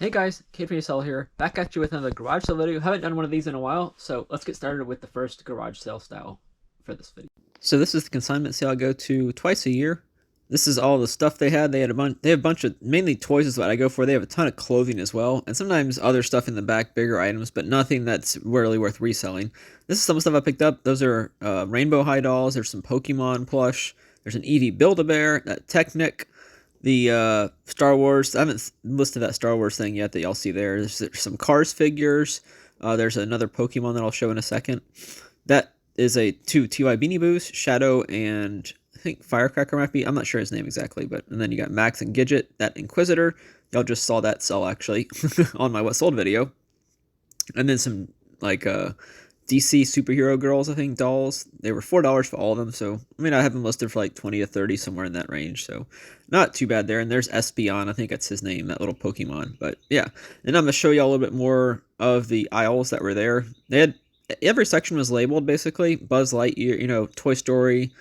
Hey guys, Cajun Reseller here, back at you with another garage sale video. Haven't done one of these in a while, so let's get started with the first garage sale style for this video. So this is the consignment sale I go to twice a year. This is all the stuff they had. They have a bunch of mainly toys is what I go for. They have a ton of clothing as well, and sometimes other stuff in the back, bigger items, but nothing that's really worth reselling. This is some stuff I picked up. Those are Rainbow High dolls. There's some Pokemon plush. There's an Eevee Build-A-Bear, that Technic. The Star Wars, I haven't listed that Star Wars thing yet that y'all see there. There's some Cars figures. There's another Pokemon that I'll show in a second. That is two TY Beanie Boos, Shadow and I think Firecracker might be. I'm not sure his name exactly, and then you got Max and Gidget, that Inquisitor. Y'all just saw that sell actually on my What Sold video. And then some like DC superhero girls, I think, dolls. They were $4 for all of them, so I mean I have them listed for like 20 to 30, somewhere in that range, so not too bad there. And there's Espeon, I think that's his name, that little Pokemon. But yeah, and I'm gonna show you a little bit more of the aisles that were there. They had every section was labeled basically. Buzz Lightyear, Toy Story,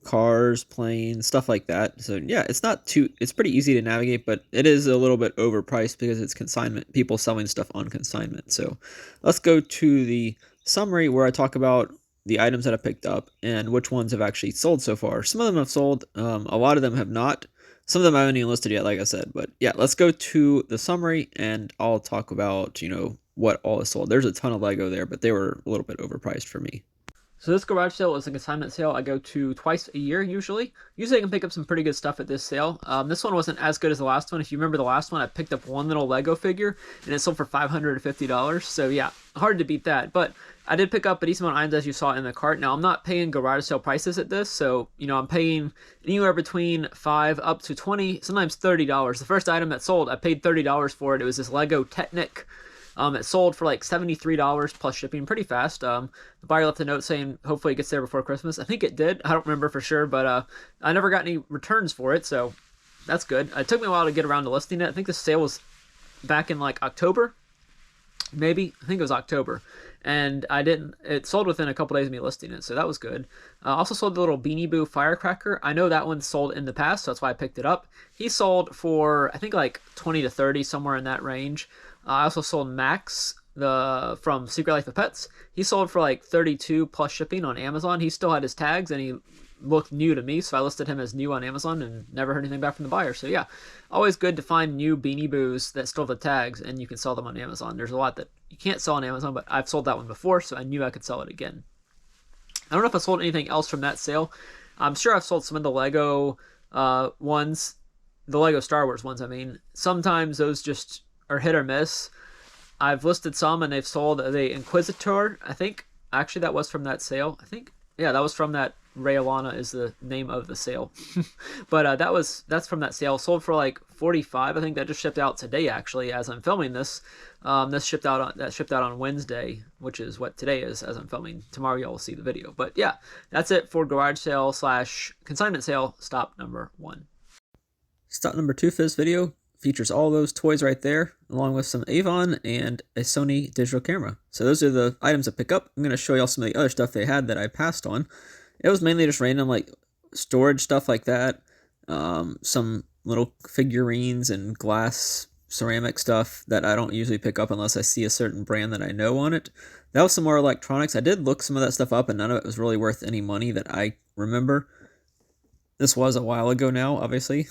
cars, planes, stuff like that. So yeah, it's pretty easy to navigate, but it is a little bit overpriced because it's consignment, people selling stuff on consignment. So let's go to the summary where I talk about the items that I picked up and which ones have actually sold so far. Some of them have sold, a lot of them have not. Some of them I haven't even listed yet, like I said. But yeah, let's go to the summary and I'll talk about, what all is sold. There's a ton of Lego there, but they were a little bit overpriced for me. So this garage sale is a consignment sale I go to twice a year usually. Usually I can pick up some pretty good stuff at this sale. This one wasn't as good as the last one. If you remember the last one, I picked up one little Lego figure and it sold for $550. So yeah, hard to beat that. But I did pick up a decent amount of items as you saw in the cart. Now I'm not paying garage sale prices at this. So, I'm paying anywhere between $5 up to $20, sometimes $30. The first item that sold, I paid $30 for it. It was this Lego Technic. It sold for like $73 plus shipping, pretty fast. The buyer left a note saying hopefully it gets there before Christmas. I think it did. I don't remember for sure, but I never got any returns for it, so that's good. It took me a while to get around to listing it. I think the sale was back in like October, maybe. I think it was October. And it sold within a couple days of me listing it, so that was good. I also sold the little Beanie Boo Firecracker. I know that one sold in the past, so that's why I picked it up. He sold for, I think, like 20 to 30, somewhere in that range. I also sold Max from Secret Life of Pets. He sold for like 32 plus shipping on Amazon. He still had his tags and he looked new to me, so I listed him as new on Amazon and never heard anything back from the buyer. So yeah, always good to find new Beanie Boos that still have the tags and you can sell them on Amazon. There's a lot that you can't sell on Amazon, but I've sold that one before, so I knew I could sell it again. I don't know if I sold anything else from that sale. I'm sure I've sold some of the Lego ones, the Lego Star Wars ones, I mean. Sometimes those just are hit or miss. I've listed some and they've sold the Inquisitor, I think. Actually, that was from that sale. I think, yeah, that was from that. Ray Alana is the name of the sale. But that's from that sale. Sold for like $45. I think that just shipped out today actually as I'm filming this. That shipped out on Wednesday, which is what today is as I'm filming. Tomorrow y'all will see the video. But yeah, that's it for garage sale / consignment sale stop number 1. Stop number 2 for this video features all those toys right there, along with some Avon and a Sony digital camera. So those are the items I pick up. I'm going to show y'all some of the other stuff they had that I passed on. It was mainly just random, like storage stuff like that. Some little figurines and glass ceramic stuff that I don't usually pick up unless I see a certain brand that I know on it. That was some more electronics. I did look some of that stuff up and none of it was really worth any money that I remember. This was a while ago now, obviously.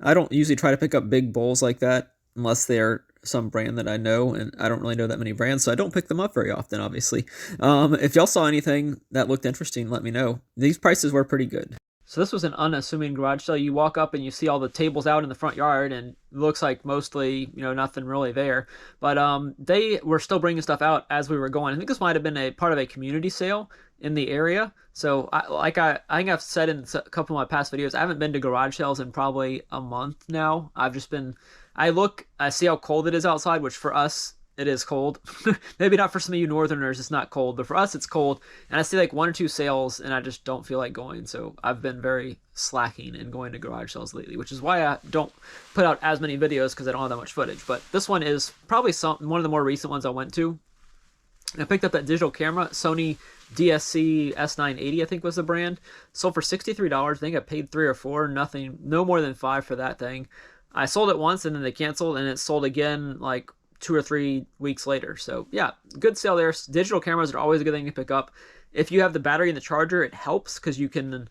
I don't usually try to pick up big bowls like that unless they're some brand that I know, and I don't really know that many brands, so I don't pick them up very often, obviously. If y'all saw anything that looked interesting, let me know. These prices were pretty good. So this was an unassuming garage sale. You walk up and you see all the tables out in the front yard, and it looks like mostly, nothing really there. But they were still bringing stuff out as we were going. I think this might have been a part of a community sale in the area. So I think I've said in a couple of my past videos, I haven't been to garage sales in probably a month now. I see how cold it is outside, which for us, it is cold. Maybe not for some of you northerners, it's not cold, but for us, it's cold. And I see like 1 or 2 sales, and I just don't feel like going. So I've been very slacking in going to garage sales lately, which is why I don't put out as many videos because I don't have that much footage. But this one is probably one of the more recent ones I went to. I picked up that digital camera, Sony DSC S980, I think was the brand. Sold for $63. I think I paid $3 or $4, no more than $5 for that thing. I sold it once and then they canceled, and it sold again like 2 or 3 weeks later. So yeah, good sale there. Digital cameras are always a good thing to pick up. If you have the battery and the charger, it helps because you can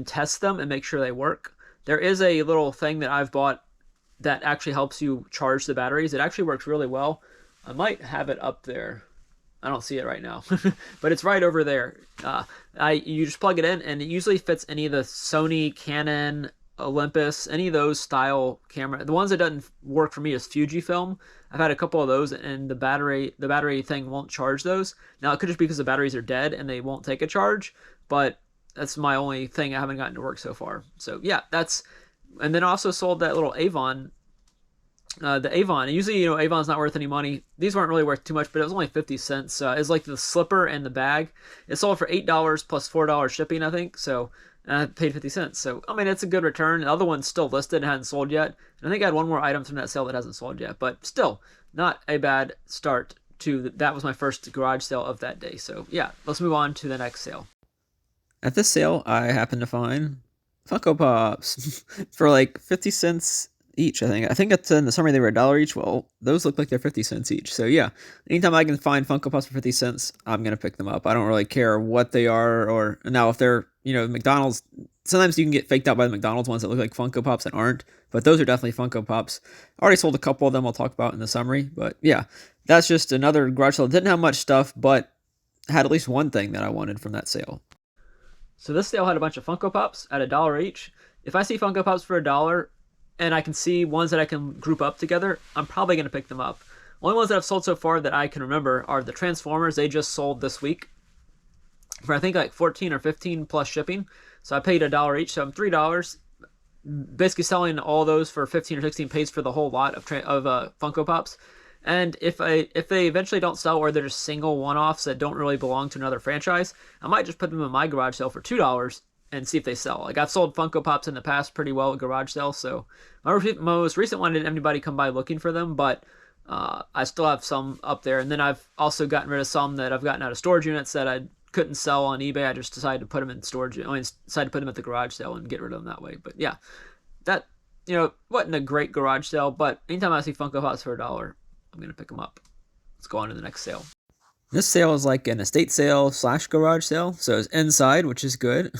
test them and make sure they work. There is a little thing that I've bought that actually helps you charge the batteries. It actually works really well. I might have it up there. I don't see it right now, but it's right over there. You just plug it in, and it usually fits any of the Sony, Canon, Olympus, any of those style camera. The ones that doesn't work for me is Fujifilm. I've had a couple of those, and the battery thing won't charge those. Now it could just be because the batteries are dead and they won't take a charge, but that's my only thing I haven't gotten to work so far. So yeah, and then I also sold that little Avon. The Avon, usually, Avon's not worth any money. These weren't really worth too much, but it was only 50 cents. It's like the slipper and the bag. It sold for $8 plus $4 shipping, I think. So I paid 50 cents. So, I mean, it's a good return. The other one's still listed and hadn't sold yet. And I think I had one more item from that sale that hasn't sold yet. But still, not a bad start that was my first garage sale of that day. So, yeah, let's move on to the next sale. At this sale, I happened to find Funko Pops for like 50 cents each, I think. I think in the summary they were $1 each. Well, those look like they're 50 cents each. So yeah, anytime I can find Funko Pops for 50 cents, I'm going to pick them up. I don't really care what they are, or now if they're, McDonald's, sometimes you can get faked out by the McDonald's ones that look like Funko Pops and aren't, but those are definitely Funko Pops. I already sold a couple of them I'll talk about in the summary, but yeah, that's just another garage sale. Didn't have much stuff, but had at least one thing that I wanted from that sale. So this sale had a bunch of Funko Pops at $1 each. If I see Funko Pops for $1 and I can see ones that I can group up together, I'm probably going to pick them up. Only ones that I've sold so far that I can remember are the Transformers. They just sold this week for I think like 14 or 15 plus shipping. So I paid $1 each, so I'm $3. Basically selling all those for 15 or 16 pays for the whole lot of Funko Pops. And if they eventually don't sell, or they're just single one-offs that don't really belong to another franchise, I might just put them in my garage sale for $2 and see if they sell. Like, I've sold Funko Pops in the past pretty well at garage sales, so my most recent one didn't anybody come by looking for them, but I still have some up there. And then I've also gotten rid of some that I've gotten out of storage units that I couldn't sell on eBay. I just decided to put them in storage. I decided to put them at the garage sale and get rid of them that way. But yeah, that, wasn't a great garage sale, but anytime I see Funko Pops for $1, I'm going to pick them up. Let's go on to the next sale. This sale is like an estate sale / garage sale, so it's inside, which is good.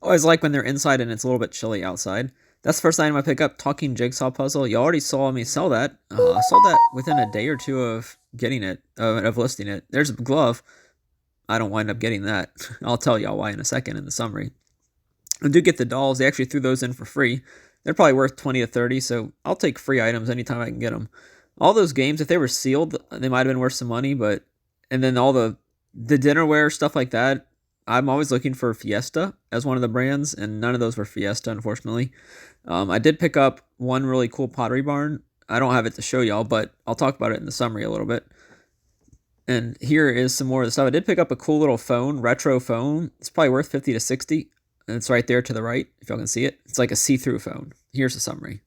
Always like when they're inside and it's a little bit chilly outside. That's the first item I pick up, talking jigsaw puzzle. You already saw me sell that. I sold that within a day or two of getting it, of listing it. There's a glove. I don't wind up getting that. I'll tell y'all why in a second in the summary. I do get the dolls. They actually threw those in for free. They're probably worth 20 to 30, so I'll take free items anytime I can get them. All those games, if they were sealed, they might have been worth some money, but... And then all the dinnerware, stuff like that, I'm always looking for Fiesta as one of the brands, and none of those were Fiesta, unfortunately. I did pick up one really cool Pottery Barn. I don't have it to show y'all, but I'll talk about it in the summary a little bit. And here is some more of the stuff. I did pick up a cool little phone, retro phone. It's probably worth 50 to 60, and it's right there to the right, if y'all can see it. It's like a see-through phone. Here's the summary.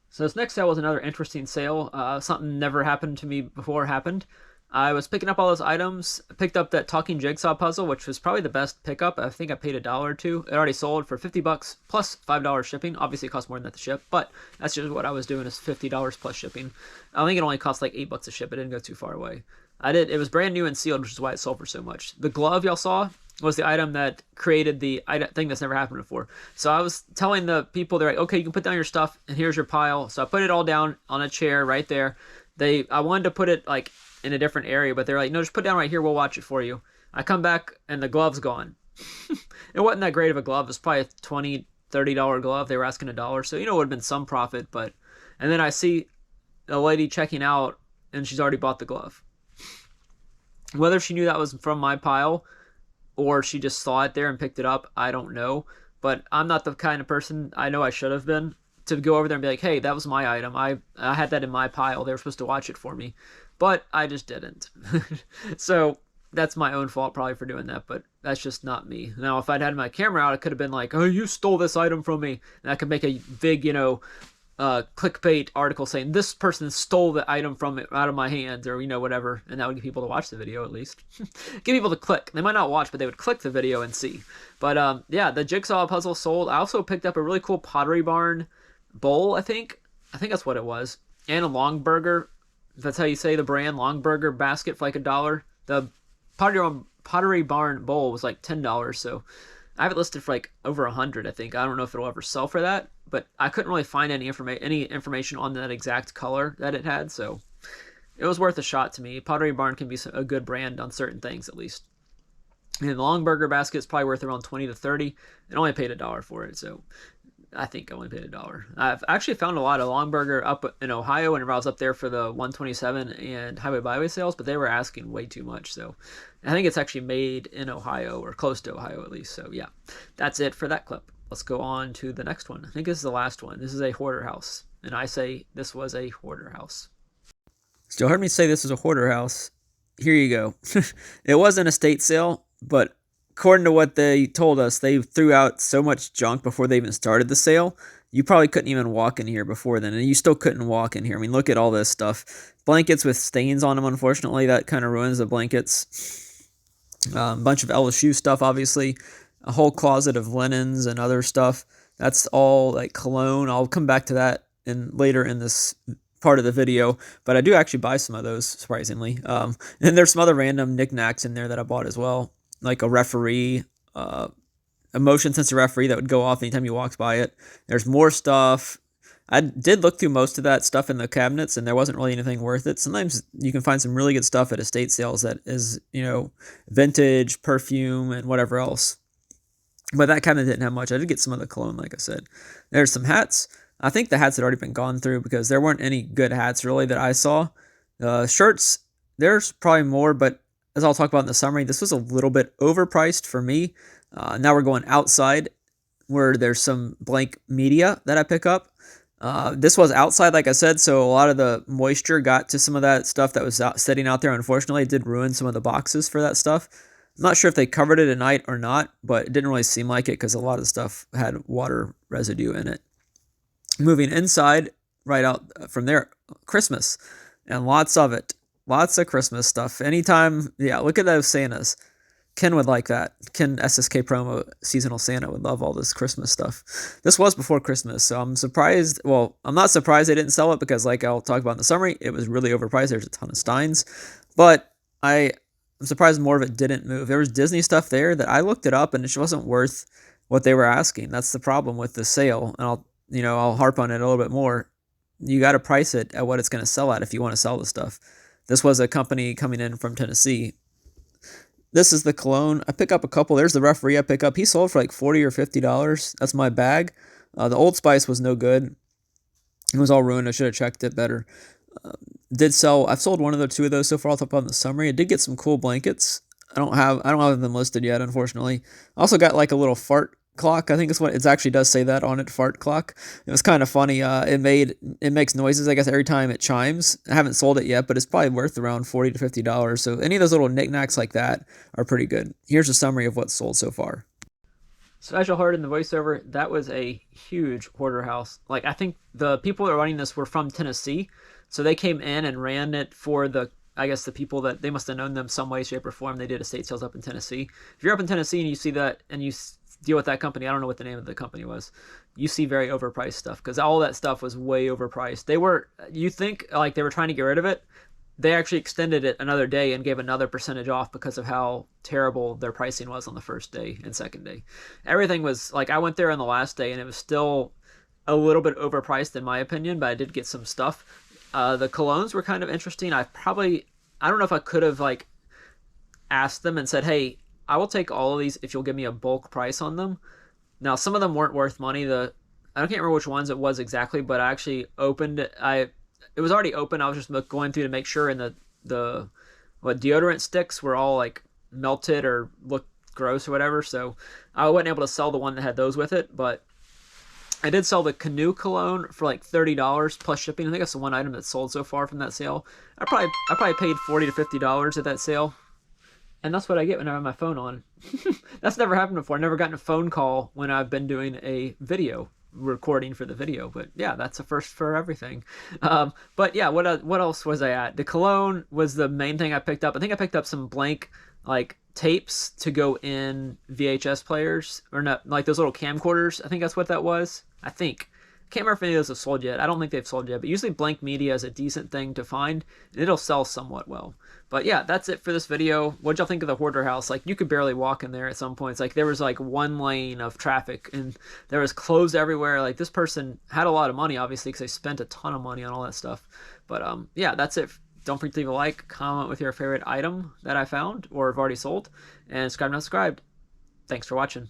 So this next sale was another interesting sale. Something never happened to me before happened. I was picking up all those items. I picked up that talking jigsaw puzzle, which was probably the best pickup. I think I paid $1 or $2. It already sold for $50 plus $5 shipping. Obviously, it costs more than that to ship, but that's just what I was doing, is $50 plus shipping. I think it only cost like $8 to ship. It didn't go too far away. It was brand new and sealed, which is why it sold for so much. The glove y'all saw was the item that created the thing that's never happened before. So I was telling the people, they're like, okay, you can put down your stuff, and here's your pile. So I put it all down on a chair right there. I wanted to put it like in a different area, but they're like, no, just put it down right here, we'll watch it for you. I come back and the glove's gone. It wasn't that great of a glove. It was probably a $20, $30 glove. They were asking $1, so it would have been some profit. And then I see a lady checking out, and she's already bought the glove. Whether she knew that was from my pile or she just saw it there and picked it up, I don't know. But I'm not the kind of person, I know I should have been, to go over there and be like, hey, that was my item. I had that in my pile. They were supposed to watch it for me. But I just didn't. So that's my own fault probably for doing that, but that's just not me. Now, if I'd had my camera out, it could have been like, oh, you stole this item from me. And I could make a big, clickbait article saying this person stole the item from it out of my hands, or, whatever. And that would get people to watch the video at least. Get people to click. They might not watch, but they would click the video and see. But yeah, the jigsaw puzzle sold. I also picked up a really cool Pottery Barn bowl, I think. I think that's what it was. And a long burger. That's how you say the brand. Long burger basket for like $1. The Pottery Barn bowl was like $10. So I have it listed for like over 100. I think. I don't know if it'll ever sell for that, but I couldn't really find any information on that exact color that it had. So it was worth a shot to me. Pottery Barn can be a good brand on certain things at least. And the long burger basket is probably worth around 20 to 30. And only paid $1 for it. So I think I only paid $1. I've actually found a lot of long burger up in Ohio whenever I was up there for the 127 and Highway Byway sales, but they were asking way too much. So I think it's actually made in Ohio or close to Ohio at least. So yeah, that's it for that clip. Let's go on to the next one. I think this is the last one. This is a hoarder house. And I say this was a hoarder house. Still heard me say this was a hoarder house. Here you go. It was an estate sale, but according to what they told us, they threw out so much junk before they even started the sale. You probably couldn't even walk in here before then, and you still couldn't walk in here. I mean, look at all this stuff. Blankets with stains on them, unfortunately. That kind of ruins the blankets. A bunch of LSU stuff, obviously. A whole closet of linens and other stuff. That's all like cologne. I'll come back to that later in this part of the video, but I do actually buy some of those, surprisingly. And there's some other random knickknacks in there that I bought as well, like a referee, a motion sensor referee that would go off anytime you walked by it. There's more stuff. I did look through most of that stuff in the cabinets, and there wasn't really anything worth it. Sometimes you can find some really good stuff at estate sales that is, vintage, perfume, and whatever else. But that cabinet didn't have much. I did get some of the cologne, like I said. There's some hats. I think the hats had already been gone through because there weren't any good hats really that I saw. Shirts, there's probably more, but as I'll talk about in the summary, this was a little bit overpriced for me. Now we're going outside where there's some blank media that I pick up. This was outside, like I said, so a lot of the moisture got to some of that stuff that was sitting out there. Unfortunately, it did ruin some of the boxes for that stuff. I'm not sure if they covered it at night or not, but it didn't really seem like it because a lot of the stuff had water residue in it. Moving inside, right out from there, Christmas, and lots of it. Lots of Christmas stuff. Anytime, look at those Santas. Ken would like that. Ken SSK promo seasonal Santa would love all this Christmas stuff. This was before Christmas, so I'm surprised. Well, I'm not surprised they didn't sell it because, like I'll talk about in the summary, it was really overpriced. There's a ton of Steins, but I'm surprised more of it didn't move. There was Disney stuff there that I looked it up and it just wasn't worth what they were asking. That's the problem with the sale, and I'll harp on it a little bit more. You got to price it at what it's going to sell at if you want to sell the stuff. This was a company coming in from Tennessee. This is the cologne. I pick up a couple. There's the referee I pick up. He sold for like $40 or $50. That's my bag. The Old Spice was no good. It was all ruined. I should have checked it better. I've sold one of the two of those so far. I'll talk about in the summary. I did get some cool blankets. I don't have them listed yet, unfortunately. I also got like a little fart clock. I think it's what it actually does say that on it, fart clock. It was kind of funny. It makes noises, I guess, every time it chimes. I haven't sold it yet, but it's probably worth around $40 to $50. So any of those little knickknacks like that are pretty good. Here's a summary of what's sold so far. So as you heard in the voiceover, that was a huge hoarder house. Like, I think the people that were running this were from Tennessee, so they came in and ran it for the people that they must have known them some way, shape, or form. They did estate sales up in Tennessee. If you're up in Tennessee and you see that and you deal with that company, I don't know what the name of the company was, you see very overpriced stuff because all that stuff was way overpriced. You think like they were trying to get rid of it. They actually extended it another day and gave another percentage off because of how terrible their pricing was on the first day and second day. Everything was like, I went there on the last day and it was still a little bit overpriced in my opinion, but I did get some stuff. The colognes were kind of interesting. I don't know if I could have like asked them and said, hey, I will take all of these if you'll give me a bulk price on them. Now, some of them weren't worth money. I can't remember which ones it was exactly, but I actually opened it. It was already open. I was just going through to make sure, and the deodorant sticks were all like melted or looked gross or whatever. So I wasn't able to sell the one that had those with it, but I did sell the Canoe cologne for like $30 plus shipping. I think that's the one item that's sold so far from that sale. I probably paid $40 to $50 at that sale. And that's what I get when I have my phone on. That's never happened before. I've never gotten a phone call when I've been doing a video recording for the video. But yeah, that's a first for everything. But yeah, what else was I at? The cologne was the main thing I picked up. I think I picked up some blank like tapes to go in VHS players, or not, like those little camcorders. I think that's what that was. I think. Can't remember if any of those have sold yet. I don't think they've sold yet, but usually blank media is a decent thing to find, and it'll sell somewhat well. But yeah, that's it for this video. What'd y'all think of the hoarder house? Like, you could barely walk in there at some points. Like, there was like one lane of traffic, and there was clothes everywhere. Like, this person had a lot of money, obviously, because they spent a ton of money on all that stuff. But yeah, that's it. Don't forget to leave a like, comment with your favorite item that I found or have already sold, and subscribe not subscribed. Thanks for watching.